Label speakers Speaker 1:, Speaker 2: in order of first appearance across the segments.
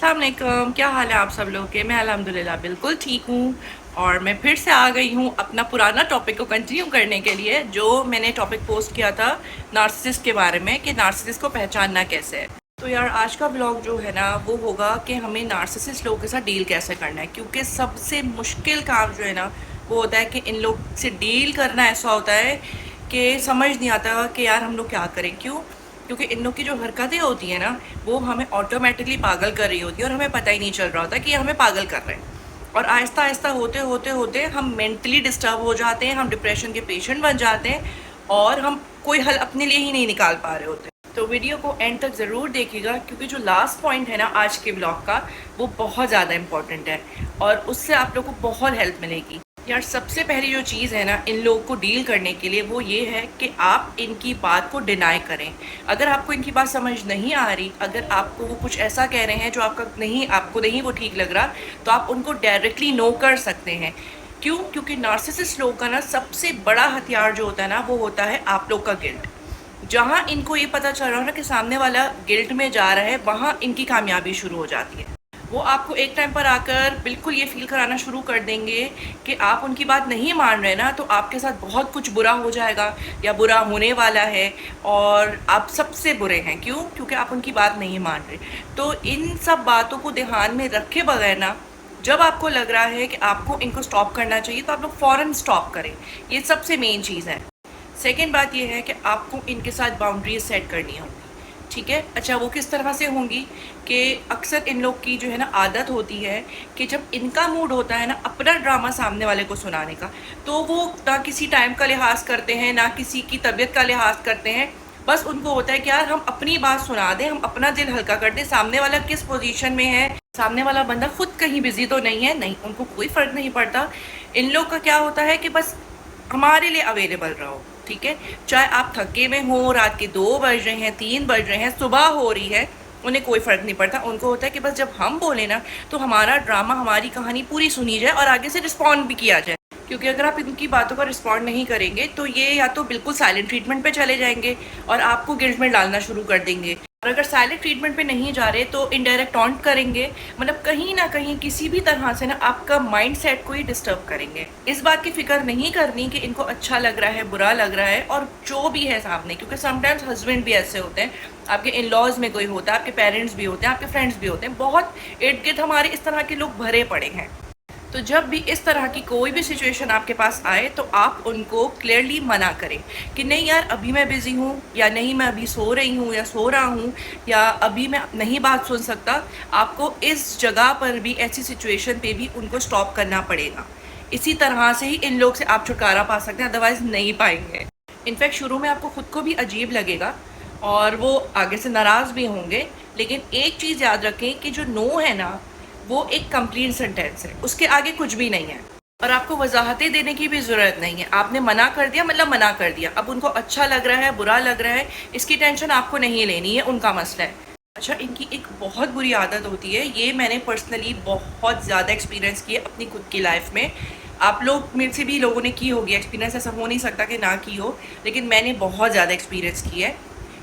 Speaker 1: अस्सलाम वालेकुम, क्या हाल है आप सब लोग के। मैं अल्हम्दुलिल्लाह बिल्कुल ठीक हूँ। और मैं फिर से आ गई हूँ अपना पुराना टॉपिक को कंटिन्यू करने के लिए, जो मैंने टॉपिक पोस्ट किया था नार्सिसिस्ट के बारे में कि नार्सिसिस्ट को पहचानना कैसे है। तो यार आज का ब्लॉग जो है ना वो होगा कि हमें नार्सिसिस्ट लोगों के साथ डील कैसे करना है, क्योंकि सबसे मुश्किल काम जो है ना वो होता है कि इन लोग से डील करना। ऐसा होता है कि समझ नहीं आता कि यार हम लोग क्या करें। क्यों? क्योंकि इन लोग की जो हरकतें होती हैं ना वो हमें ऑटोमेटिकली पागल कर रही होती है और हमें पता ही नहीं चल रहा होता कि ये हमें पागल कर रहे हैं। और आहिस्ता आहिस्ता होते होते होते हम मेंटली डिस्टर्ब हो जाते हैं, हम डिप्रेशन के पेशेंट बन जाते हैं और हम कोई हल अपने लिए ही नहीं निकाल पा रहे होते। तो वीडियो को एंड तक ज़रूर देखिएगा, क्योंकि जो लास्ट पॉइंट है ना आज के ब्लॉग का वो बहुत ज़्यादा इंपॉर्टेंट है और उससे आप लोग को बहुत हेल्प मिलेगी। यार सबसे पहली जो चीज़ है ना इन लोगों को डील करने के लिए वो ये है कि आप इनकी बात को डिनाई करें। अगर आपको इनकी बात समझ नहीं आ रही, अगर आपको वो कुछ ऐसा कह रहे हैं जो आपको नहीं वो ठीक लग रहा, तो आप उनको डायरेक्टली नो कर सकते हैं। क्यों? क्योंकि नार्सिसिस्ट लोग का ना सबसे बड़ा हथियार जो होता है ना वो होता है आप लोग का गिल्ट। जहाँ इनको ये पता चल रहा है ना कि सामने वाला गिल्ट में जा रहा है, वहाँ इनकी कामयाबी शुरू हो जाती है। वो आपको एक टाइम पर आकर बिल्कुल ये फील कराना शुरू कर देंगे कि आप उनकी बात नहीं मान रहे ना, तो आपके साथ बहुत कुछ बुरा हो जाएगा या बुरा होने वाला है और आप सबसे बुरे हैं। क्यों? क्योंकि आप उनकी बात नहीं मान रहे। तो इन सब बातों को ध्यान में रखे बगैर ना, जब आपको लग रहा है कि आपको इनको स्टॉप करना चाहिए तो आप लोग फ़ौरन स्टॉप करें। ये सबसे मेन चीज़ है। सेकेंड बात ये है कि आपको इनके साथ बाउंड्रीज सेट करनी होगी। ठीक है? अच्छा, वो किस तरह से होंगी कि अक्सर इन लोग की जो है ना आदत होती है कि जब इनका मूड होता है ना अपना ड्रामा सामने वाले को सुनाने का, तो वो ना किसी टाइम का लिहाज करते हैं ना किसी की तबीयत का लिहाज करते हैं। बस उनको होता है कि यार हम अपनी बात सुना दें, हम अपना दिल हल्का कर दें। सामने वाला किस पोजीशन में है, सामने वाला बंदा खुद कहीं बिजी तो नहीं है, नहीं, उनको कोई फ़र्क नहीं पड़ता। इन लोग का क्या होता है कि बस हमारे लिए अवेलेबल रहो। ठीक है? चाहे आप थके में हो, रात के 2 बज रहे हैं, 3 बज रहे हैं, सुबह हो रही है, उन्हें कोई फ़र्क नहीं पड़ता। उनको होता है कि बस जब हम बोले ना तो हमारा ड्रामा, हमारी कहानी पूरी सुनी जाए और आगे से रिस्पॉन्ड भी किया जाए। क्योंकि अगर आप इनकी बातों का रिस्पॉन्ड नहीं करेंगे तो ये या तो बिल्कुल साइलेंट ट्रीटमेंट पे चले जाएंगे और आपको गिल्ट में डालना शुरू कर देंगे। और अगर साइलेंट ट्रीटमेंट पे नहीं जा रहे तो इनडायरेक्ट टॉन्ट करेंगे, मतलब कहीं ना कहीं किसी भी तरह से ना आपका माइंड सेट को ही डिस्टर्ब करेंगे। इस बात की फिक्र नहीं करनी कि इनको अच्छा लग रहा है, बुरा लग रहा है, और जो भी है सामने, क्योंकि समटाइम्स हस्बैंड भी ऐसे होते हैं, आपके इन लॉज में कोई होता है, आपके पेरेंट्स भी होते हैं, आपके फ्रेंड्स भी होते हैं, बहुत इर्द गिर्द हमारे इस तरह के लोग भरे पड़े हैं। तो जब भी इस तरह की कोई भी सिचुएशन आपके पास आए तो आप उनको क्लियरली मना करें कि नहीं यार अभी मैं बिज़ी हूँ, या नहीं मैं अभी सो रही हूँ या सो रहा हूँ, या अभी मैं नहीं बात सुन सकता। आपको इस जगह पर भी, ऐसी सिचुएशन पे भी उनको स्टॉप करना पड़ेगा। इसी तरह से ही इन लोग से आप छुटकारा पा सकते हैं, अदरवाइज़ नहीं पाएंगे। इनफैक्ट शुरू में आपको खुद को भी अजीब लगेगा और वो आगे से नाराज़ भी होंगे, लेकिन एक चीज़ याद रखें कि जो नो है ना वो एक कंप्लीट सेंटेंस है, उसके आगे कुछ भी नहीं है और आपको वजाहतें देने की भी ज़रूरत नहीं है। आपने मना कर दिया मतलब मना कर दिया। अब उनको अच्छा लग रहा है, बुरा लग रहा है, इसकी टेंशन आपको नहीं लेनी है, उनका मसला है। अच्छा, इनकी एक बहुत बुरी आदत होती है, ये मैंने पर्सनली बहुत ज़्यादा एक्सपीरियंस की है अपनी खुद की लाइफ में। आप लोग मेरे से भी लोगों ने की होगी एक्सपीरियंस, ऐसा हो नहीं सकता कि ना की हो, लेकिन मैंने बहुत ज़्यादा एक्सपीरियंस की है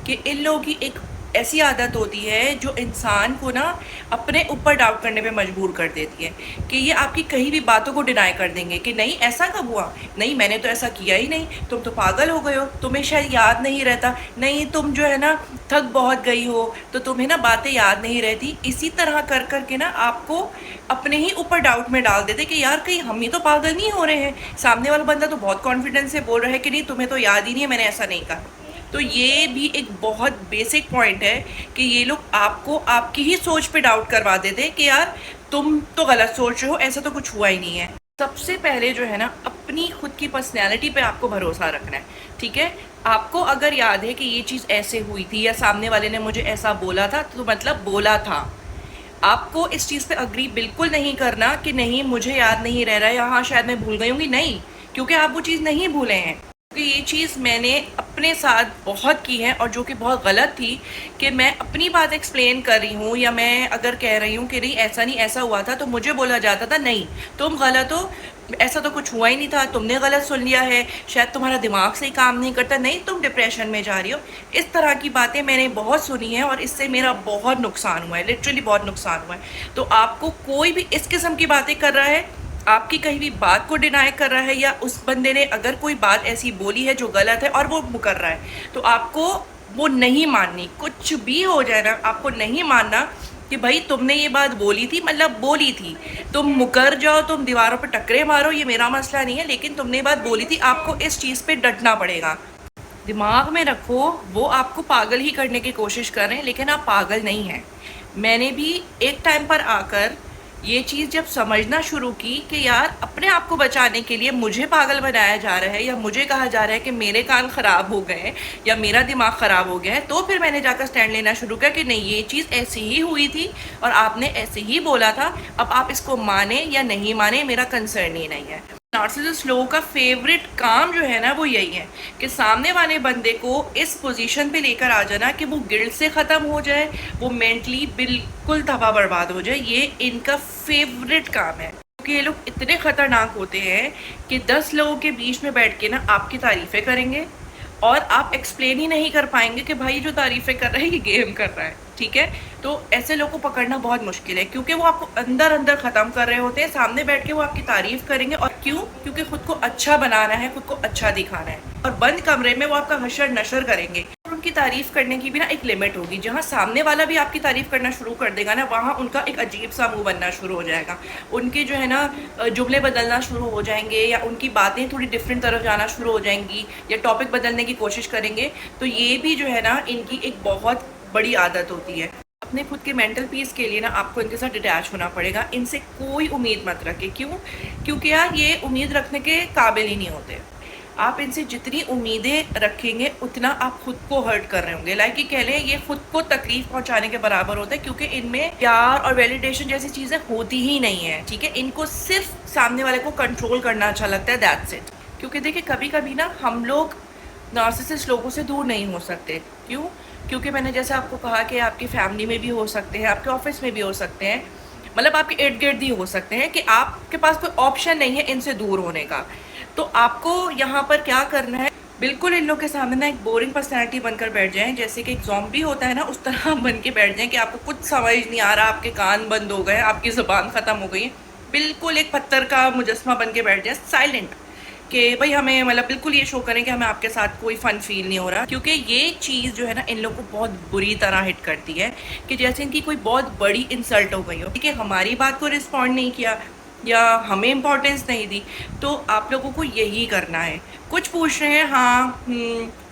Speaker 1: कि इन लोगों की एक ऐसी आदत होती है जो इंसान को ना अपने ऊपर डाउट करने पे मजबूर कर देती है कि ये आपकी कहीं भी बातों को डिनाई कर देंगे कि नहीं ऐसा कब हुआ, नहीं मैंने तो ऐसा किया ही नहीं, तुम तो पागल हो गए हो, तुम्हें शायद याद नहीं रहता, नहीं तुम जो है ना थक बहुत गई हो तो तुम्हें ना बातें याद नहीं रहती। इसी तरह कर कर के ना आपको अपने ही ऊपर डाउट में डाल देते कि यार कहीं हम ही तो पागल नहीं हो रहे हैं, सामने वाला बंदा तो बहुत कॉन्फिडेंस से बोल रहा है कि नहीं तुम्हें तो याद ही नहीं है, मैंने ऐसा नहीं कहा। तो ये भी एक बहुत बेसिक पॉइंट है कि ये लोग आपको आपकी ही सोच पे डाउट करवा देते हैं कि यार तुम तो गलत सोच रहे हो, ऐसा तो कुछ हुआ ही नहीं है। सबसे पहले जो है ना अपनी खुद की पर्सनैलिटी पे आपको भरोसा रखना है। ठीक है? आपको अगर याद है कि ये चीज़ ऐसे हुई थी या सामने वाले ने मुझे ऐसा बोला था, तो मतलब बोला था। आपको इस चीज़ पे अग्री बिल्कुल नहीं करना कि नहीं मुझे याद नहीं रह रहा है या हाँ शायद मैं भूल गई होंगी, नहीं, क्योंकि आप वो चीज़ नहीं भूले हैं। क्योंकि ये चीज़ मैंने अपने साथ बहुत की है और जो कि बहुत गलत थी कि मैं अपनी बात एक्सप्लेन कर रही हूँ या मैं अगर कह रही हूँ कि नहीं ऐसा नहीं ऐसा हुआ था, तो मुझे बोला जाता था नहीं तुम गलत हो, ऐसा तो कुछ हुआ ही नहीं था, तुमने गलत सुन लिया है, शायद तुम्हारा दिमाग सही काम नहीं करता, नहीं तुम डिप्रेशन में जा रही हो। इस तरह की बातें मैंने बहुत सुनी हैं और इससे मेरा बहुत नुकसान हुआ है, लिटरली बहुत नुकसान हुआ है। तो आपको कोई भी इस किस्म की बातें कर रहा है, आपकी कहीं भी बात को डिनाई कर रहा है, या उस बंदे ने अगर कोई बात ऐसी बोली है जो गलत है और वो कर रहा है, तो आपको वो नहीं माननी। कुछ भी हो जाए ना, आपको नहीं मानना कि भाई तुमने ये बात बोली थी, मतलब बोली थी, तुम मुकर जाओ, तुम दीवारों पर टकरे मारो, ये मेरा मसला नहीं है, लेकिन तुमने ये बात बोली थी, आपको इस चीज़ पे डटना पड़ेगा। दिमाग में रखो, वो आपको पागल ही करने की कोशिश कर रहे हैं, लेकिन आप पागल नहीं हैं। मैंने भी एक टाइम पर आकर ये चीज़ जब समझना शुरू की कि यार अपने आप को बचाने के लिए मुझे पागल बनाया जा रहा है, या मुझे कहा जा रहा है कि मेरे कान ख़राब हो गए या मेरा दिमाग ख़राब हो गया है, तो फिर मैंने जाकर स्टैंड लेना शुरू किया कि नहीं, ये चीज़ ऐसी ही हुई थी और आपने ऐसे ही बोला था। अब आप इसको माने या नहीं माने, मेरा कंसर्न ही नहीं है। नार्सिसिस्ट लोगों का फेवरेट काम जो है ना, वो यही है कि सामने वाले बंदे को इस पोजीशन पे लेकर आ जाना कि वो गिल्ट से ख़त्म हो जाए, वो मेंटली बिल्कुल तबाह बर्बाद हो जाए। ये इनका फेवरेट काम है, क्योंकि ये लोग इतने ख़तरनाक होते हैं कि 10 लोगों के बीच में बैठ के ना आपकी तारीफ़ें करेंगे और आप एक्सप्लेन ही नहीं कर पाएंगे कि भाई जो तारीफ़ें कर रहा है ये गेम कर रहा है, ठीक है। तो ऐसे लोगों को पकड़ना बहुत मुश्किल है, क्योंकि वो आपको अंदर अंदर ख़त्म कर रहे होते हैं। सामने बैठ के वो आपकी तारीफ़ करेंगे, और क्यों? क्योंकि खुद को अच्छा बनाना है, खुद को अच्छा दिखाना है। और बंद कमरे में वो आपका हशर नशर करेंगे। और उनकी तारीफ़ करने की भी ना एक लिमिट होगी। जहाँ सामने वाला भी आपकी तारीफ़ करना शुरू कर देगा ना, वहाँ उनका एक अजीब सा मुँह बनना शुरू हो जाएगा। उनके जो है ना जुमले बदलना शुरू हो जाएंगे, या उनकी बातें थोड़ी डिफरेंट तरफ जाना शुरू हो जाएंगी, या टॉपिक बदलने की कोशिश करेंगे। तो ये भी जो है ना इनकी एक बहुत बड़ी आदत होती है। अपने खुद के मेंटल पीस के लिए ना आपको इनके साथ डिटैच होना पड़ेगा। इनसे कोई उम्मीद मत रखें। क्यों? क्योंकि यार ये उम्मीद रखने के काबिल ही नहीं होते। आप इनसे जितनी उम्मीदें रखेंगे उतना आप खुद को हर्ट कर रहे होंगे। लाइक ये कह लें, ये खुद को तकलीफ पहुंचाने के बराबर होता है, क्योंकि इनमें प्यार और वैलिडेशन जैसी चीज़ें होती ही नहीं है, ठीक है। इनको सिर्फ सामने वाले को कंट्रोल करना अच्छा लगता है, दैट्स इट। क्योंकि देखिए कभी कभी ना हम लोग नार्सिसिस्ट लोगों से दूर नहीं हो सकते। क्यों? क्योंकि मैंने जैसे आपको कहा कि आपकी फैमिली में भी हो सकते हैं, आपके ऑफिस में भी हो सकते हैं, मतलब आपके इर्द गिर्द ही हो सकते हैं, कि आपके पास कोई ऑप्शन नहीं है इनसे दूर होने का। तो आपको यहाँ पर क्या करना है, बिल्कुल इन लोग के सामने ना एक बोरिंग पर्सनैलिटी बनकर बैठ जाएं, जैसे कि एक ज़ॉम्बी होता है ना, उस तरह बन के बैठ जाएं कि आपको कुछ समझ नहीं आ रहा, आपके कान बंद हो गए, आपकी ज़ुबान ख़त्म हो गई है, बिल्कुल एक पत्थर का मुजस्मा बन के बैठ जाए, साइलेंट, कि भाई हमें मतलब बिल्कुल ये शो करें कि हमें आपके साथ कोई फ़न फील नहीं हो रहा। क्योंकि ये चीज़ जो है ना इन लोगों को बहुत बुरी तरह हिट करती है, कि जैसे इनकी कोई बहुत बड़ी इंसल्ट हो गई हो, ठीक है, हमारी बात को रिस्पॉन्ड नहीं किया या हमें इम्पोर्टेंस नहीं दी, तो आप लोगों को यही करना है। कुछ पूछ रहे हैं, हाँ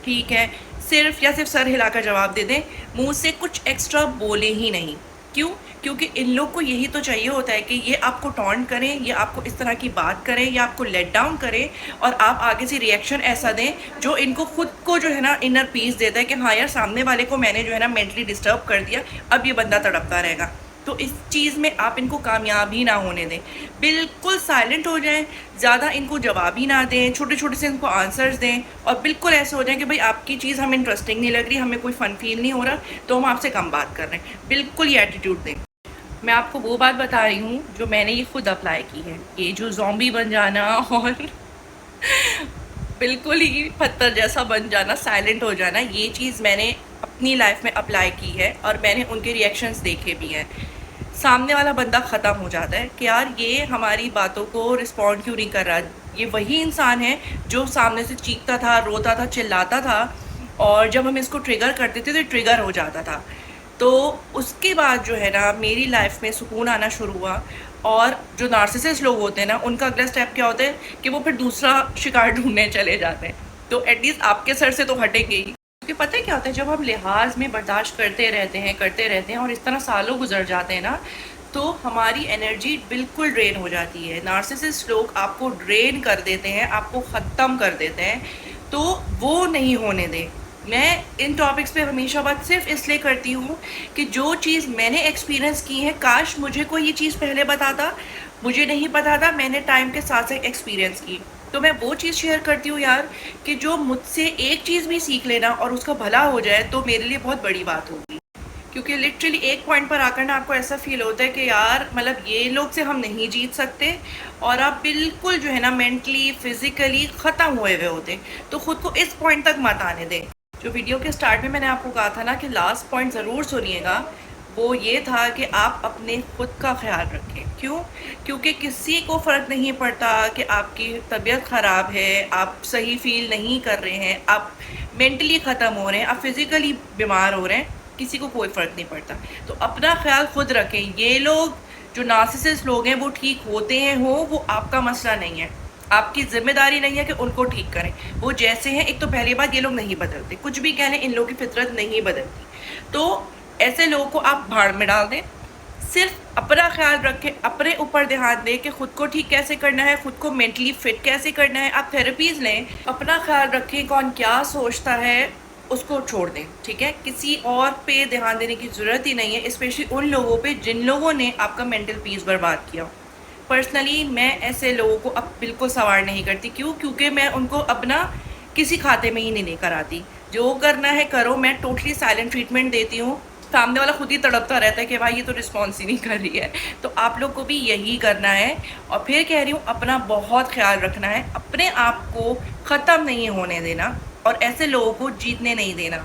Speaker 1: ठीक है, सिर्फ या सिर्फ सर हिलाकर जवाब दे दें, मुंह से कुछ एक्स्ट्रा बोले ही नहीं। क्यों? क्योंकि इन लोग को यही तो चाहिए होता है कि ये आपको टॉन्ट करें, ये आपको इस तरह की बात करें, या आपको लेट डाउन करें, और आप आगे से रिएक्शन ऐसा दें जो इनको खुद को जो है ना इनर पीस देता है कि हाँ यार सामने वाले को मैंने जो है ना मेंटली डिस्टर्ब कर दिया, अब ये बंदा तड़पता रहेगा। तो इस चीज़ में आप इनको कामयाब ही ना होने दें, बिल्कुल साइलेंट हो जाएं, ज़्यादा इनको जवाब ही ना दें, छोटे छोटे से इनको आंसर्स दें, और बिल्कुल ऐसे हो जाए कि भाई आपकी चीज़ हमें इंटरेस्टिंग नहीं लग रही, हमें कोई फ़न फील नहीं हो रहा, तो हम आपसे कम बात कर रहे हैं, बिल्कुल ये एटीट्यूड दें। मैं आपको वो बात बता रही हूँ जो मैंने ये खुद अप्लाई की है। ये जो ज़ॉम्बी बन जाना और बिल्कुल ही पत्थर जैसा बन जाना, साइलेंट हो जाना, ये चीज़ मैंने अपनी लाइफ में अप्लाई की है, और मैंने उनके रिएक्शंस देखे भी हैं। सामने वाला बंदा ख़त्म हो जाता है कि यार ये हमारी बातों को रिस्पॉन्ड क्यों नहीं कर रहा। ये वही इंसान है जो सामने से चीखता था, रोता था, चिल्लाता था, और जब हम इसको ट्रिगर करते थे तो ट्रिगर हो जाता था। तो उसके बाद जो है ना मेरी लाइफ में सुकून आना शुरू हुआ। और जो नार्सिसिस्ट लोग होते हैं ना, उनका अगला स्टेप क्या होता है कि वो फिर दूसरा शिकार ढूंढने चले जाते हैं। तो एटलीस्ट आपके सर से तो हटेंगे ही। क्योंकि पता है क्या होता है, जब हम लिहाज में बर्दाश्त करते रहते हैं और इस तरह सालों गुजर जाते हैं ना, तो हमारी एनर्जी बिल्कुल ड्रेन हो जाती है। नार्सिसिस्ट लोग आपको ड्रेन कर देते हैं, आपको ख़त्म कर देते हैं, तो वो नहीं होने दें। मैं इन टॉपिक्स पे हमेशा बात सिर्फ इसलिए करती हूँ कि जो चीज़ मैंने एक्सपीरियंस की है, काश मुझे कोई ये चीज़ पहले बताता, मुझे नहीं पता था, मैंने टाइम के साथ साथ एक्सपीरियंस की, तो मैं वो चीज़ शेयर करती हूँ यार, कि जो मुझसे एक चीज़ भी सीख लेना और उसका भला हो जाए तो मेरे लिए बहुत बड़ी बात होगी। क्योंकि लिटरली एक पॉइंट पर आकर ना आपको ऐसा फील होता है कि यार मतलब ये लोग से हम नहीं जीत सकते, और आप बिल्कुल जो है ना मेंटली फिजिकली ख़त्म हुए हुए होते। तो ख़ुद को इस पॉइंट तक मत आने दें। जो वीडियो के स्टार्ट में मैंने आपको कहा था ना कि लास्ट पॉइंट ज़रूर सुनिएगा, वो ये था कि आप अपने खुद का ख्याल रखें। क्यों? क्योंकि किसी को फ़र्क नहीं पड़ता कि आपकी तबीयत ख़राब है, आप सही फील नहीं कर रहे हैं, आप मेंटली ख़त्म हो रहे हैं, आप फिज़िकली बीमार हो रहे हैं, किसी को कोई फ़र्क नहीं पड़ता। तो अपना ख्याल खुद रखें। ये लोग जो नार्सिसिस्ट लोग हैं वो ठीक होते हैं वो आपका मसला नहीं है, आपकी ज़िम्मेदारी नहीं है कि उनको ठीक करें। वो जैसे हैं, एक तो पहली बात ये लोग नहीं बदलते, कुछ भी कह लें इन लोगों की फितरत नहीं बदलती। तो ऐसे लोगों को आप भाड़ में डाल दें। सिर्फ अपना ख्याल रखें, अपने ऊपर ध्यान दें कि ख़ुद को ठीक कैसे करना है, ख़ुद को मेंटली फिट कैसे करना है। आप थेरेपीज़ लें, अपना ख्याल रखें, कौन क्या सोचता है उसको छोड़ दें, ठीक है। किसी और पे ध्यान देने की ज़रूरत ही नहीं है, स्पेशली उन लोगों पे जिन लोगों ने आपका मेंटल पीस बर्बाद किया। पर्सनली मैं ऐसे लोगों को अब बिल्कुल सवार नहीं करती। क्यों? क्योंकि मैं उनको अपना किसी खाते में ही नहीं लेकर आती। जो करना है करो, मैं टोटली साइलेंट ट्रीटमेंट देती हूँ। सामने वाला खुद ही तड़पता रहता है कि भाई ये तो रिस्पॉन्स ही नहीं कर रही है। तो आप लोग को भी यही करना है। और फिर कह रही हूँ, अपना बहुत ख्याल रखना है, अपने आप को ख़त्म नहीं होने देना और ऐसे लोगों को जीतने नहीं देना।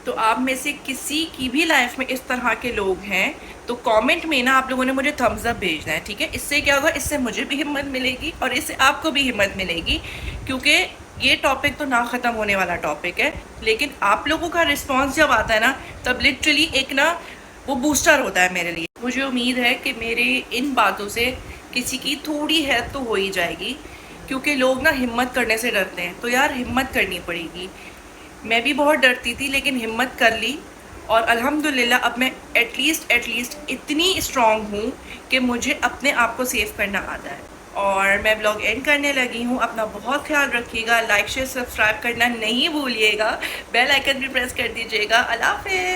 Speaker 1: तो आप में से किसी की भी लाइफ में इस तरह के लोग हैं तो कमेंट में ना आप लोगों ने मुझे थम्स अप भेजना है, ठीक है। इससे क्या होगा, इससे मुझे भी हिम्मत मिलेगी और इससे आपको भी हिम्मत मिलेगी, क्योंकि ये टॉपिक तो ना ख़त्म होने वाला टॉपिक है। लेकिन आप लोगों का रिस्पांस जब आता है ना, तब लिटरली एक ना वो बूस्टर होता है मेरे लिए। मुझे उम्मीद है कि मेरे इन बातों से किसी की थोड़ी हेल्प तो हो ही जाएगी, क्योंकि लोग ना हिम्मत करने से डरते हैं। तो यार हिम्मत करनी पड़ेगी। मैं भी बहुत डरती थी लेकिन हिम्मत कर ली, और अल्हम्दुलिल्लाह अब मैं एटलीस्ट इतनी स्ट्रॉन्ग हूँ कि मुझे अपने आप को सेव करना आता है। और मैं ब्लॉग एंड करने लगी हूँ। अपना बहुत ख्याल रखिएगा, लाइक शेयर सब्सक्राइब करना नहीं भूलिएगा, बेल आइकन भी प्रेस कर दीजिएगा। अल्लाह हाफ़िज़।